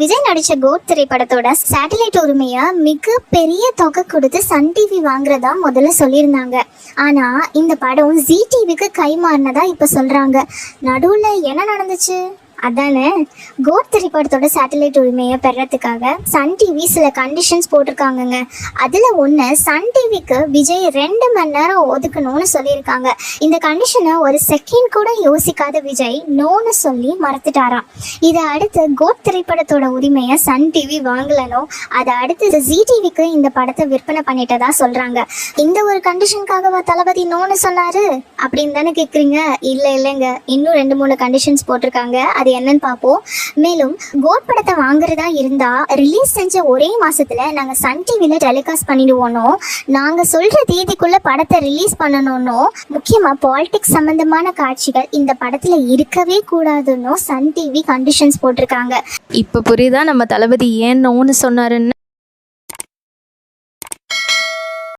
விஜய் நடிச்ச கோட் திரைப்படத்தோட சேட்டலைட் உரிமையை மிக பெரிய தொகை கொடுத்து சன் டிவி வாங்குறதா முதல்ல சொல்லியிருந்தாங்க. ஆனா இந்த படம் ஜி டிவிக்கு கை மாறினதா இப்ப சொல்றாங்க. நடுவுல என்ன நடந்துச்சு? அதானே, கோட் திரைப்படத்தோட சேட்டலைட் உரிமையை பெறத்துக்காக சன் டிவி சில கண்டிஷன்ஸ் போட்டிருக்காங்கங்க. அதில் ஒன்று, சன் டிவிக்கு விஜய் 2 மணி நேரம் ஒதுக்கணும்னு சொல்லியிருக்காங்க. இந்த கண்டிஷனை ஒரு செகண்ட் கூட யோசிக்காத விஜய் நோன்னு சொல்லி மறந்துட்டாராம். இதை அடுத்து கோட் திரைப்படத்தோட உரிமையை சன் டிவி வாங்கலனோ அதை அடுத்து ஜி டிவிக்கு இந்த படத்தை விற்பனை பண்ணிட்டதா சொல்கிறாங்க. இந்த ஒரு கண்டிஷனுக்காகவா தளபதி நோன்னு சொன்னாரு அப்படின்னு தானே கேட்குறீங்க? இல்லைங்க, இன்னும் 2-3 கண்டிஷன்ஸ் போட்டிருக்காங்க. அது என்னன்னு பார்ப்போம். மேலும் கோட் படத்தை வாங்குறதா இருந்தா ரிலீஸ் செஞ்ச ஒரே மாசத்துல நாங்க சன் டிவில டெலிகாஸ்ட் பண்ணிடுவோனோ, நாங்க சொல்ற தேதிக்குள்ள படத்தை ரிலீஸ் பண்ணணும்னோ, முக்கியமா பாலிடிக்ஸ் சம்பந்தமான காட்சிகள் இந்த படத்துல இருக்கவே கூடாதுன்னு சன் டிவி கண்டிஷன்ஸ் போட்டிருக்காங்க. இப்போ புரியுதா நம்ம தளபதி ஏன் நோன்னு சொன்னாருன்னு?